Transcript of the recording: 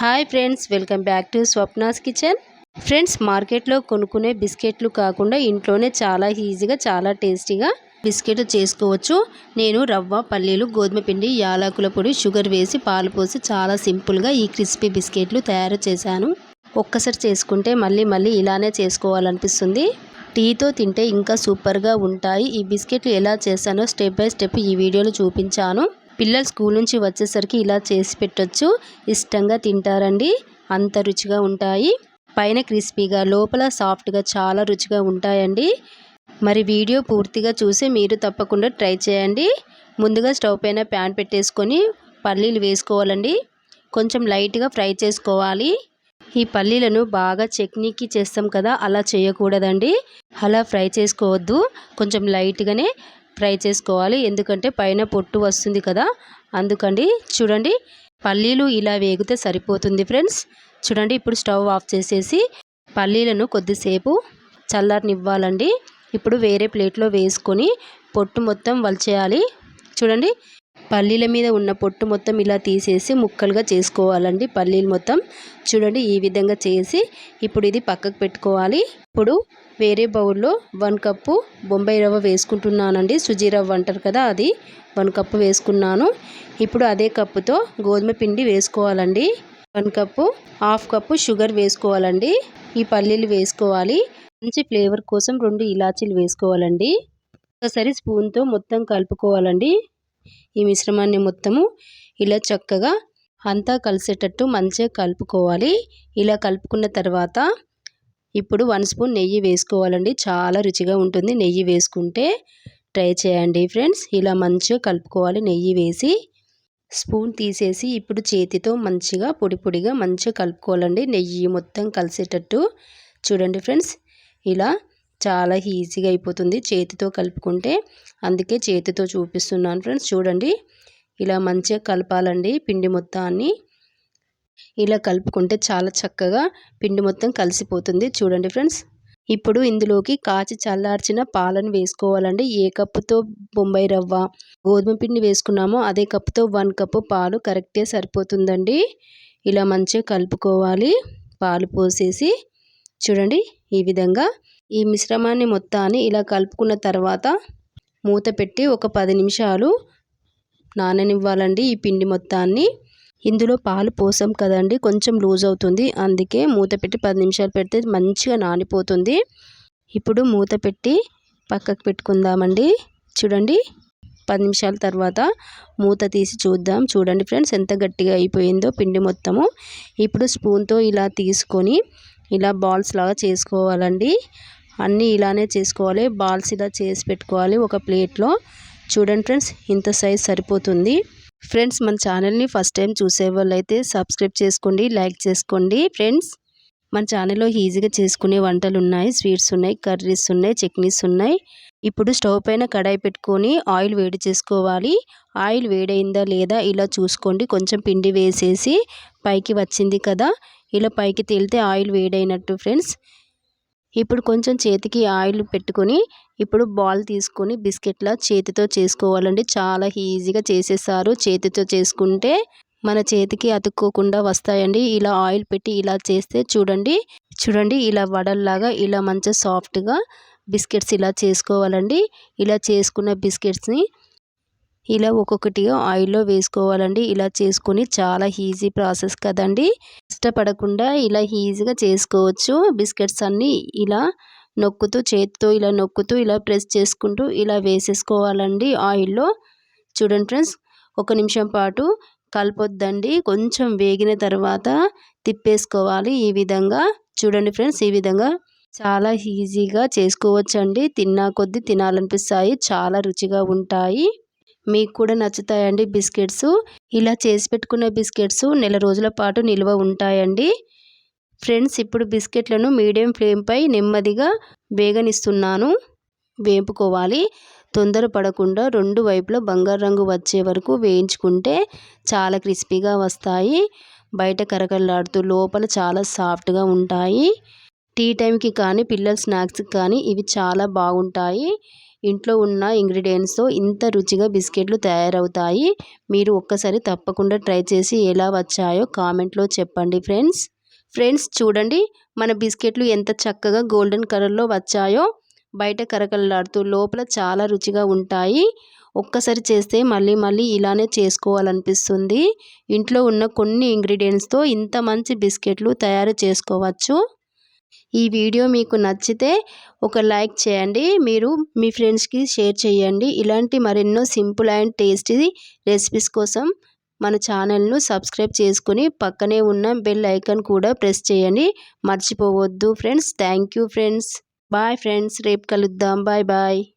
Hi friends, welcome back to Swapna's kitchen. Friends, మార్కెట్లో కొనుక్కునే బిస్కెట్లు కాకుండా ఇంట్లోనే చాలా ఈజీగా చాలా టేస్టీగా బిస్కెట్ చేసుకోవచ్చు. నేను రవ్వ, పల్లీలు, గోధుమ పిండి, యాలకుల పొడి, షుగర్ వేసి పాలు పోసి చాలా సింపుల్గా ఈ క్రిస్పీ బిస్కెట్లు తయారు చేశాను. ఒక్కసారి చేసుకుంటే మళ్ళీ మళ్ళీ ఇలానే చేసుకోవాలనిపిస్తుంది. టీతో తింటే ఇంకా సూపర్గా ఉంటాయి. ఈ బిస్కెట్లు ఎలా చేశానో స్టెప్ బై స్టెప్ ఈ వీడియోలో చూపించాను. పిల్లలు స్కూల్ నుంచి వచ్చేసరికి ఇలా చేసి పెట్టొచ్చు. ఇష్టంగా తింటారండి. అంత రుచిగా ఉంటాయి. పైన క్రిస్పీగా, లోపల సాఫ్ట్గా చాలా రుచిగా ఉంటాయండి. మరి వీడియో పూర్తిగా చూసి మీరు తప్పకుండా ట్రై చేయండి. ముందుగా స్టవ్ పైన ప్యాన్ పెట్టేసుకొని పల్లీలు వేసుకోవాలండి. కొంచెం లైట్గా ఫ్రై చేసుకోవాలి. ఈ పల్లీలను బాగా చట్నీకి చేస్తాం కదా, అలా చేయకూడదండి. అలా ఫ్రై చేసుకోవద్దు. కొంచెం లైట్గానే ఫ్రై చేసుకోవాలి. ఎందుకంటే పైన పొట్టు వస్తుంది కదా, అందుకండి. చూడండి, పల్లీలు ఇలా వేగితే సరిపోతుంది ఫ్రెండ్స్. చూడండి, ఇప్పుడు స్టవ్ ఆఫ్ చేసేసి పల్లీలను కొద్దిసేపు చల్లారనివ్వాలండి. ఇప్పుడు వేరే ప్లేట్లో వేసుకొని పొట్టు మొత్తం వలిచేయాలి. చూడండి, పల్లీల మీద ఉన్న పొట్టు మొత్తం ఇలా తీసేసి ముక్కలుగా చేసుకోవాలండి. పల్లీలు మొత్తం చూడండి ఈ విధంగా చేసి ఇప్పుడు ఇది పక్కకు పెట్టుకోవాలి. ఇప్పుడు వేరే బౌల్లో 1 కప్పు బొంబాయి రవ్వ వేసుకుంటున్నానండి. సుజీ రవ్వ అంటారు కదా, అది 1 కప్పు వేసుకున్నాను. ఇప్పుడు అదే కప్పుతో గోధుమ పిండి వేసుకోవాలండి. 1 కప్పు, 1/2 కప్పు షుగర్ వేసుకోవాలండి. ఈ పల్లీలు వేసుకోవాలి. మంచి ఫ్లేవర్ కోసం 2 ఇలాచీలు వేసుకోవాలండి. ఒకసారి స్పూన్తో మొత్తం కలుపుకోవాలండి. ఈ మిశ్రమాన్ని మొత్తము ఇలా చక్కగా అంతా కలిసేటట్టు మంచిగా కలుపుకోవాలి. ఇలా కలుపుకున్న తర్వాత ఇప్పుడు 1 స్పూన్ నెయ్యి వేసుకోవాలండి. చాలా రుచిగా ఉంటుంది నెయ్యి వేసుకుంటే. ట్రై చేయండి ఫ్రెండ్స్. ఇలా మంచిగా కలుపుకోవాలి. నెయ్యి వేసి స్పూన్ తీసేసి ఇప్పుడు చేతితో మంచిగా పొడి పొడిగా మంచిగా కలుపుకోవాలండి. నెయ్యి మొత్తం కలిసేటట్టు. చూడండి ఫ్రెండ్స్, ఇలా చాలా ఈజీగా అయిపోతుంది చేతితో కలుపుకుంటే. అందుకే చేతితో చూపిస్తున్నాను ఫ్రెండ్స్. చూడండి, ఇలా మంచిగా కలపాలండి పిండి మొత్తాన్ని. ఇలా కలుపుకుంటే చాలా చక్కగా పిండి మొత్తం కలిసిపోతుంది. చూడండి ఫ్రెండ్స్, ఇప్పుడు ఇందులోకి కాచి చల్లార్చిన పాలను వేసుకోవాలండి. ఏ కప్పుతో బొంబాయి రవ్వ, గోధుమ పిండి వేసుకున్నామో అదే కప్పుతో 1 కప్పు పాలు కరెక్టే సరిపోతుందండి. ఇలా మంచిగా కలుపుకోవాలి. పాలు పోసేసి చూడండి ఈ విధంగా ఈ మిశ్రమాన్ని మొత్తాన్ని ఇలా కలుపుకున్న తర్వాత మూత పెట్టి ఒక 10 నిమిషాలు నాననివ్వాలండి ఈ పిండి మొత్తాన్ని. ఇందులో పాలు పోసాం కదండి, కొంచెం లూజ్ అవుతుంది. అందుకే మూత పెట్టి 10 నిమిషాలు పెడితే మంచిగా నానిపోతుంది. ఇప్పుడు మూత పెట్టి పక్కకు పెట్టుకుందామండి. చూడండి, 10 నిమిషాల తర్వాత మూత తీసి చూద్దాం. చూడండి ఫ్రెండ్స్, ఎంత గట్టిగా అయిపోయిందో పిండి మొత్తము. ఇప్పుడు స్పూన్తో ఇలా తీసుకొని ఇలా బాల్స్ లాగా చేసుకోవాలండి. అన్నీ ఇలానే చేసుకోవాలి. బాల్స్ ఇలా చేసి పెట్టుకోవాలి ఒక ప్లేట్లో. చూడండి ఫ్రెండ్స్, ఇంత సైజ్ సరిపోతుంది. ఫ్రెండ్స్, మన ఛానల్ని ఫస్ట్ టైం చూసే వాళ్ళైతే సబ్స్క్రైబ్ చేసుకోండి, లైక్ చేసుకోండి. ఫ్రెండ్స్, మన ఛానల్లో ఈజీగా చేసుకునే వంటలు ఉన్నాయి. స్వీట్స్ ఉన్నాయి, కర్రీస్ ఉన్నాయి, చట్నీస్ ఉన్నాయి. ఇప్పుడు స్టవ్ పైన కడాయి పెట్టుకొని ఆయిల్ వేడి చేసుకోవాలి. ఆయిల్ వేడైందా లేదా ఇలా చూసుకోండి. కొంచెం పిండి వేసేసి పైకి వచ్చింది కదా, ఇలా పైకి తేలితే ఆయిల్ వేడైనట్టు ఫ్రెండ్స్. ఇప్పుడు కొంచెం చేతికి ఆయిల్ పెట్టుకొని ఇప్పుడు బాల్ తీసుకొని బిస్కెట్లా చేతితో చేసుకోవాలండి. చాలా ఈజీగా చేసేసారు. చేతితో చేసుకుంటే మన చేతికి అతుక్కోకుండా వస్తాయండి. ఇలా ఆయిల్ పెట్టి ఇలా చేస్తే చూడండి ఇలా వడల్లాగా ఇలా మంచిగా సాఫ్ట్గా బిస్కెట్స్ ఇలా చేసుకోవాలండి. ఇలా చేసుకున్న బిస్కెట్స్ని ఇలా ఒక్కొక్కటిగా ఆయిల్లో వేసుకోవాలండి. ఇలా చేసుకొని చాలా ఈజీ ప్రాసెస్ కదండి. ఇష్టపడకుండా ఇలా ఈజీగా చేసుకోవచ్చు. బిస్కెట్స్ అన్నీ ఇలా నొక్కుతూ చేతితో ఇలా నొక్కుతూ ఇలా ప్రెస్ చేసుకుంటూ ఇలా వేసేసుకోవాలండి ఆయిల్లో. చూడండి ఫ్రెండ్స్, 1 నిమిషం పాటు కలపొద్దండి. కొంచెం వేగిన తర్వాత తిప్పేసుకోవాలి ఈ విధంగా. చూడండి ఫ్రెండ్స్, ఈ విధంగా చాలా ఈజీగా చేసుకోవచ్చండి. తిన్నా కొద్దీ తినాలనిపిస్తాయి. చాలా రుచిగా ఉంటాయి. మీకు కూడా నచ్చుతాయండి బిస్కెట్స్. ఇలా చేసి పెట్టుకున్న బిస్కెట్స్ నెల రోజుల పాటు నిల్వ ఉంటాయండి. ఫ్రెండ్స్, ఇప్పుడు బిస్కెట్లను మీడియం ఫ్లేమ్పై నెమ్మదిగా వేగనిస్తున్నాను. వేపుకోవాలి. తొందర పడకుండా 2 వైపులా బంగారు రంగు వచ్చే వరకు వేయించుకుంటే చాలా క్రిస్పీగా వస్తాయి. బయట కరకరలాడుతూ లోపల చాలా సాఫ్ట్గా ఉంటాయి. టీ టైంకి కానీ పిల్లల స్నాక్స్కి కానీ ఇవి చాలా బాగుంటాయి. ఇంట్లో ఉన్న ఇంగ్రీడియంట్స్తో ఇంత రుచిగా బిస్కెట్లు తయారవుతాయి. మీరు ఒక్కసారి తప్పకుండా ట్రై చేసి ఎలా వచ్చాయో కామెంట్లో చెప్పండి ఫ్రెండ్స్ చూడండి మన బిస్కెట్లు ఎంత చక్కగా గోల్డెన్ కలర్లో వచ్చాయో. బయట కరకరలాడుతూ లోపల చాలా రుచిగా ఉంటాయి. ఒక్కసారి చేస్తే మళ్ళీ మళ్ళీ ఇలానే చేసుకోవాలనిపిస్తుంది. ఇంట్లో ఉన్న కొన్ని ఇంగ్రీడియంట్స్తో ఇంత మంచి బిస్కెట్లు తయారు చేసుకోవచ్చు. ఈ వీడియో మీకు నచ్చితే ఒక లైక్ చేయండి. మీరు మీ ఫ్రెండ్స్కి షేర్ చేయండి. ఇలాంటి మరెన్నో సింపుల్ అండ్ టేస్టీ రెసిపీస్ కోసం మన ఛానల్ను సబ్స్క్రైబ్ చేసుకుని పక్కనే ఉన్న బెల్ ఐకాన్ కూడా ప్రెస్ చేయండి. మర్చిపోవద్దు friends. Thank you friends. Bye friends. రేపు కలుద్దాం. Bye bye.